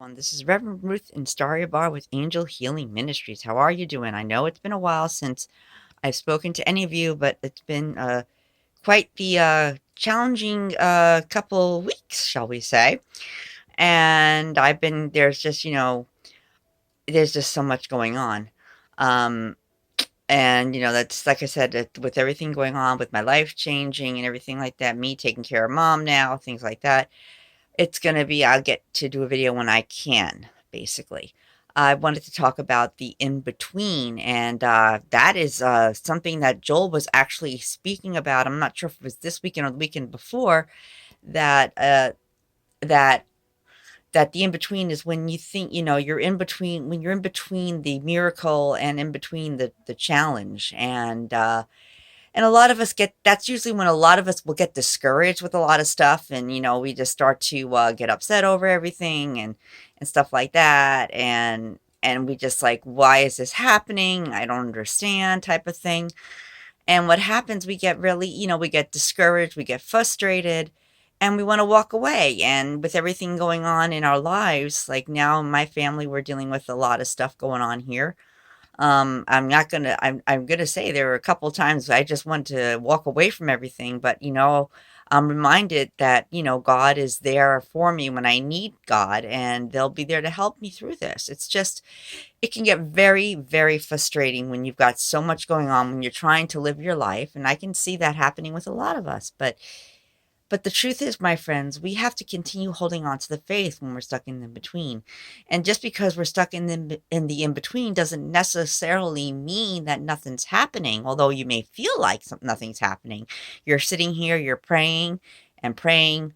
This is Reverend Ruth in Starry Bar with Angel Healing Ministries. How are you doing? I know it's been a while since I've spoken to any of you, but it's been quite the challenging couple weeks, shall we say. And there's just so much going on. Um, and that's like I said, with everything going on, with my life changing and everything like that, me taking care of mom now, things like that. I'll get to do a video when I can, basically. I wanted to talk about the in between, and that is something that Joel was actually speaking about. I'm not sure if it was this weekend or the weekend before. That that that the in between is when you think you're in between, when you're in between the miracle and in between the challenge, and a lot of us get that's usually when a lot of us will get discouraged with a lot of stuff, and we just start to get upset over everything and stuff like that, and we just like, why is this happening? I don't understand, type of thing. And what happens, we get really, we get discouraged, we get frustrated, and we want to walk away. And with everything going on in our lives, like now in my family, we're dealing with a lot of stuff going on here. I'm gonna say there were a couple times I just want to walk away from everything, but I'm reminded that, God is there for me when I need God, and they'll be there to help me through this. It can get very, very frustrating when you've got so much going on, when you're trying to live your life, and I can see that happening with a lot of us. But the truth is, my friends, we have to continue holding on to the faith when we're stuck in the between. And just because we're stuck in the in between doesn't necessarily mean that nothing's happening. Although you may feel like nothing's happening, you're sitting here, you're praying and praying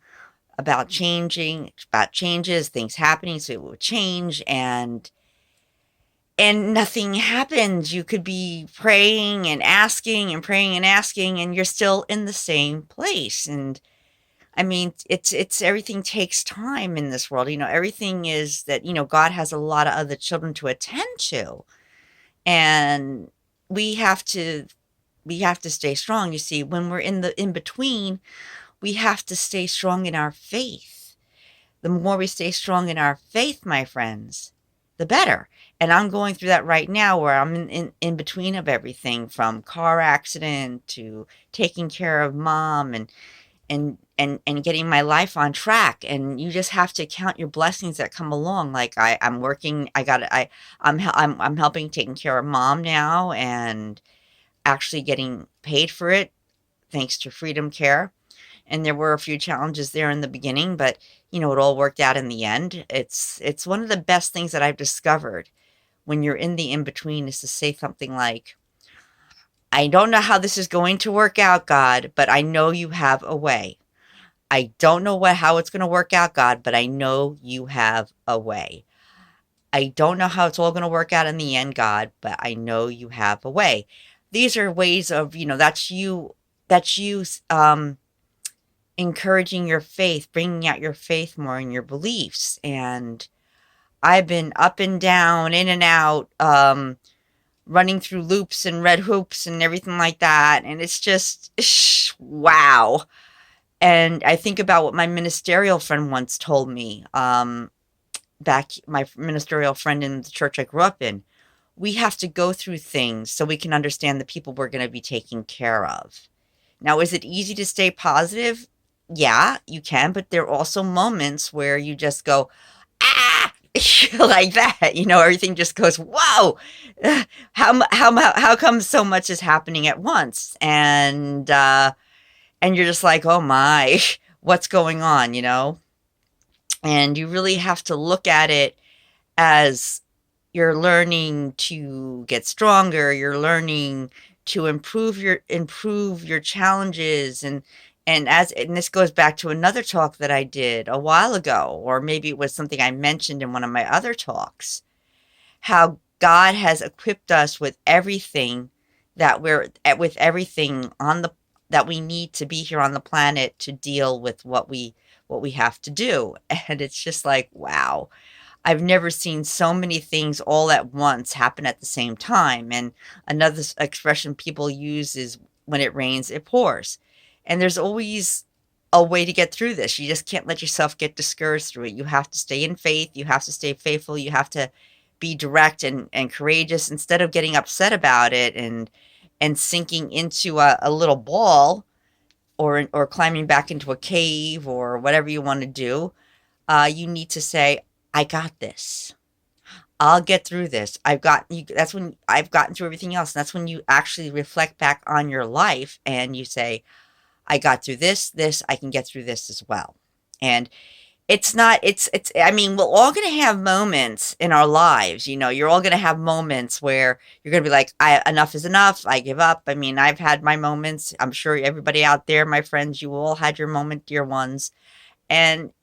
about changes, things happening, so it will change, and nothing happens. You could be praying and asking and praying and asking, and you're still in the same place. And I mean, it's everything takes time in this world. Everything is that, God has a lot of other children to attend to. And we have to we have to stay strong. You see, when we're in the in between, we have to stay strong in our faith. The more we stay strong in our faith, my friends, the better. And I'm going through that right now, where I'm in between of everything from car accident to taking care of mom, and getting my life on track. And you just have to count your blessings that come along. Like I'm working, I'm helping taking care of mom now, and actually getting paid for it, thanks to Freedom Care. And there were a few challenges there in the beginning, but it all worked out in the end. It's one of the best things that I've discovered when you're in the in between, is to say something like, I don't know how this is going to work out, God, but I know you have a way. I don't know how it's going to work out, God, but I know you have a way. I don't know how it's all going to work out in the end, God, but I know you have a way. These are ways of, that's you encouraging your faith, bringing out your faith more in your beliefs. And I've been up and down, in and out, running through loops and red hoops and everything like that. And it's just, wow. And I think about what my ministerial friend once told me, my ministerial friend in the church I grew up in. We have to go through things so we can understand the people we're going to be taking care of. Now, is it easy to stay positive? Yeah, you can, but there are also moments where you just go, ah, like that. Everything just goes, whoa, how come so much is happening at once? And you're just like, oh my, what's going on? And you really have to look at it as you're learning to get stronger, you're learning to improve your challenges. And this goes back to another talk that I did a while ago, or maybe it was something I mentioned in one of my other talks, how God has equipped us with everything, with everything on the that we need to be here on the planet to deal with what we have to do. And it's just like, wow. I've never seen so many things all at once happen at the same time. And another expression people use is, when it rains, it pours. And there's always a way to get through this. You just can't let yourself get discouraged through it. You have to stay in faith. You have to stay faithful. You have to be direct and courageous instead of getting upset about it and sinking into a little ball or climbing back into a cave or whatever you want to do. You need to say, I got this. I'll get through this. I've got you. That's when I've gotten through everything else. And that's when you actually reflect back on your life and you say, I got through this, I can get through this as well. And it's not, I mean, we're all going to have moments in our lives. You're all going to have moments where you're going to be like, enough is enough. I give up. I mean, I've had my moments. I'm sure everybody out there, my friends, you all had your moment, dear ones. And,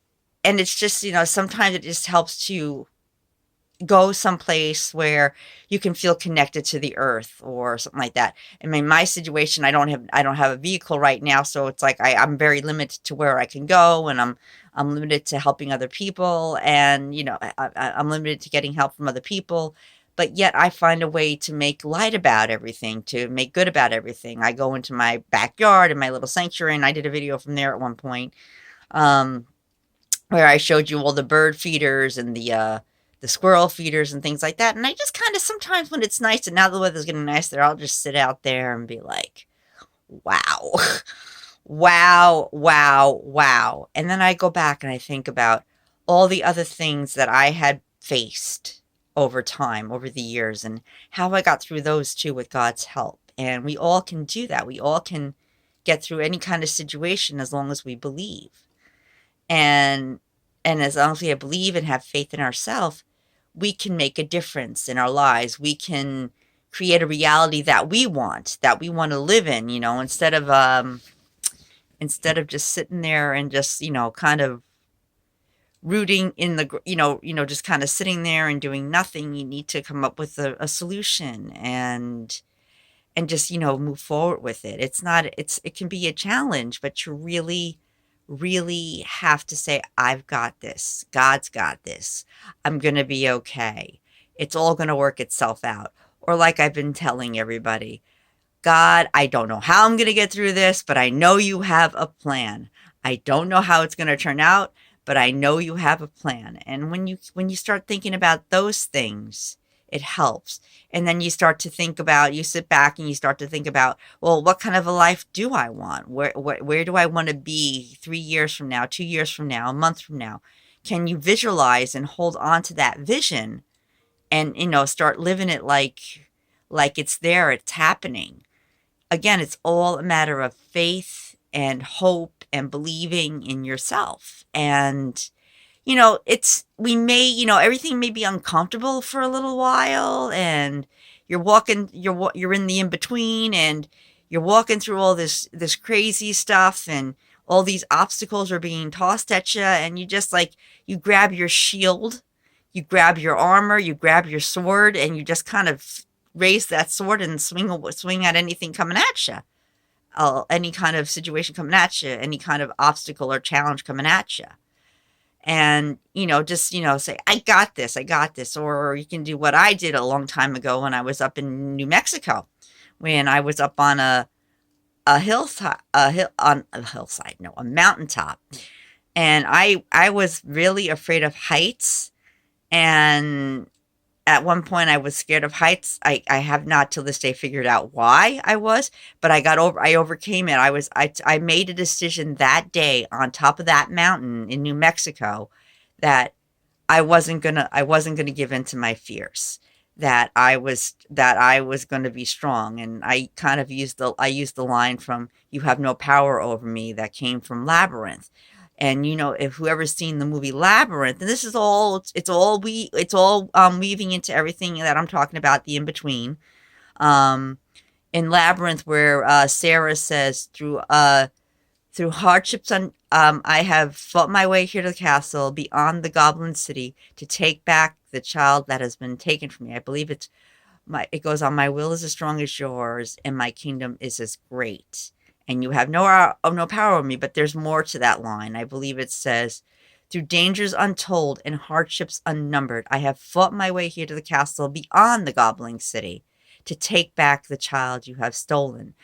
and it's just, sometimes it just helps to go someplace where you can feel connected to the earth or something like that. I mean, my situation, I don't have a vehicle right now, so it's like I'm very limited to where I can go, and I'm limited to helping other people, and I'm limited to getting help from other people. But yet, I find a way to make light about everything, to make good about everything. I go into my backyard in my little sanctuary, and I did a video from there at one point. Um, where I showed you all the bird feeders and the squirrel feeders and things like that. And I just kind of sometimes when it's nice and now the weather's getting nicer, I'll just sit out there and be like, wow, wow, wow, wow. And then I go back and I think about all the other things that I had faced over time, over the years, and how I got through those too with God's help. And we all can do that. We all can get through any kind of situation as long as we believe. And and as long as we believe and have faith in ourselves, we can make a difference in our lives. We can create a reality that we want to live in, instead of just sitting there and just, kind of rooting in just kind of sitting there and doing nothing. You need to come up with a solution and just, move forward with it. It can be a challenge, but you really, really have to say, I've got this. God's got this. I'm going to be okay. It's all going to work itself out. Or like I've been telling everybody, God, I don't know how I'm going to get through this, but I know you have a plan. I don't know how it's going to turn out, but I know you have a plan. And when you start thinking about those things, it helps. And then you sit back and you start to think about, well, what kind of a life do I want? Where do I want to be 3 years from now, 2 years from now, a month from now? Can you visualize and hold on to that vision and, start living it like it's there, it's happening. Again, it's all a matter of faith and hope and believing in yourself. And everything may be uncomfortable for a little while, and you're in the in between, and you're walking through all this crazy stuff, and all these obstacles are being tossed at you, and you grab your shield, you grab your armor, you grab your sword, and you just kind of raise that sword and swing at anything coming at you, any kind of situation coming at you, any kind of obstacle or challenge coming at you. And just say, I got this. Or you can do what I did a long time ago when I was up in New Mexico, when I was up on a hillside, no, a mountaintop. And I was really afraid of heights. And at one point I was scared of heights. I have not till this day figured out why I was, but I overcame it. I made a decision that day on top of that mountain in New Mexico that I wasn't gonna give in to my fears. That I was gonna be strong. And I kind of used the line from You Have No Power Over Me that came from Labyrinth. And if whoever's seen the movie Labyrinth, and this is all, weaving into everything that I'm talking about, the in between. Um, in Labyrinth, where Sarah says, through hardships, I have fought my way here to the castle beyond the Goblin City to take back the child that has been taken from me. I believe it goes on, my will is as strong as yours, and my kingdom is as great. And you have no power over me, but there's more to that line. I believe it says, through dangers untold and hardships unnumbered, I have fought my way here to the castle beyond the Goblin City to take back the child you have stolen.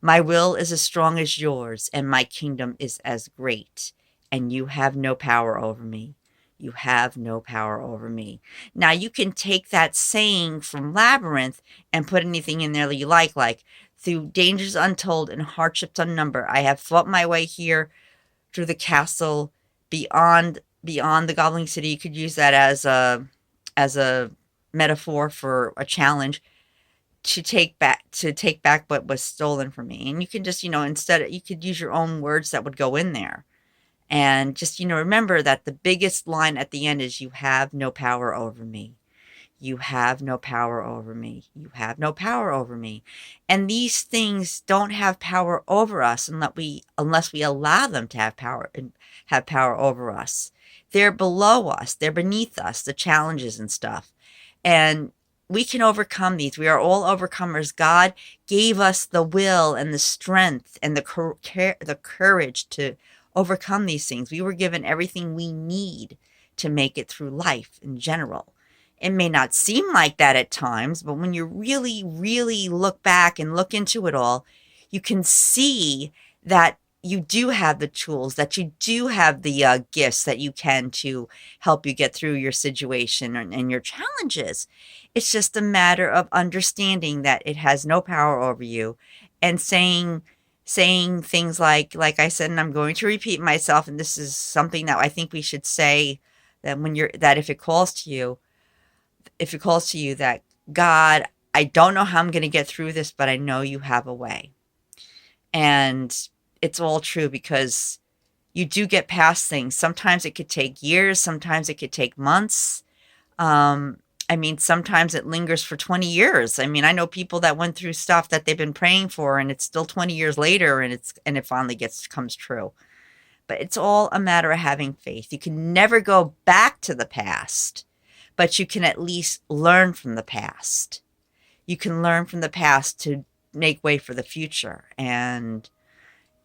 My will is as strong as yours, and my kingdom is as great, and you have no power over me. You have no power over me. Now, you can take that saying from Labyrinth and put anything in there that you like through dangers untold and hardships unnumbered. I have fought my way here through the castle beyond the Goblin City. You could use that as a metaphor for a challenge to take back what was stolen from me. And you can just, instead you could use your own words that would go in there. And just, remember that the biggest line at the end is you have no power over me. You have no power over me. You have no power over me. And these things don't have power over us unless we allow them to have power over us. They're below us. They're beneath us, the challenges and stuff. And we can overcome these. We are all overcomers. God gave us the will and the strength and the courage to overcome these things. We were given everything we need to make it through life in general. It may not seem like that at times, but when you really, really look back and look into it all, you can see that you do have the tools, that you do have the gifts that you can to help you get through your situation and your challenges. It's just a matter of understanding that it has no power over you and saying things like I said, and I'm going to repeat myself, and this is something that I think we should say, that if it calls to you that, God, I don't know how I'm going to get through this, but I know you have a way. And it's all true, because you do get past things. Sometimes it could take years. Sometimes it could take months. Sometimes it lingers for 20 years. I know people that went through stuff that they've been praying for, and it's still 20 years later, and it finally comes true. But it's all a matter of having faith. You can never go back to the past, but you can at least learn from the past. You can learn from the past to make way for the future. And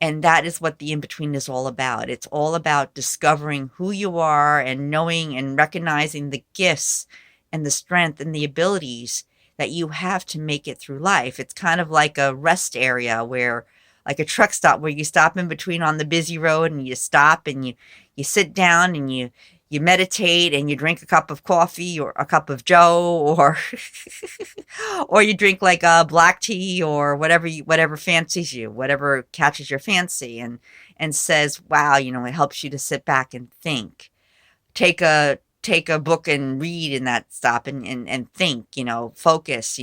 that is what the in-between is all about. It's all about discovering who you are and knowing and recognizing the gifts and the strength and the abilities that you have to make it through life. It's kind of like a rest area like a truck stop, where you stop in between on the busy road, and you stop and you sit down and you meditate, and you drink a cup of coffee or a cup of joe, or or you drink like a black tea, or whatever fancies you, whatever catches your fancy, and says, wow, it helps you to sit back and think. Take a book and read in that stop, and think, focus,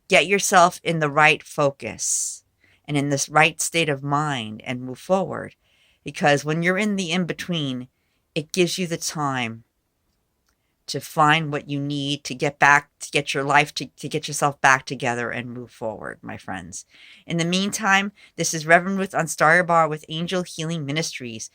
get yourself in the right focus and in this right state of mind, and move forward. Because when you're in the in-between, it gives you the time to find what you need to get your life, to get yourself back together and move forward, my friends. In the meantime, this is Reverend Ruth on Star Bar with Angel Healing Ministries.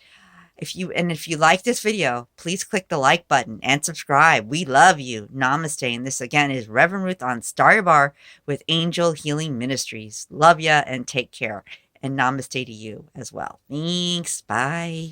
If you like this video, please click the like button and subscribe. We love you. Namaste. And this again is Reverend Ruth on Star Bar with Angel Healing Ministries. Love ya and take care. And namaste to you as well. Thanks. Bye.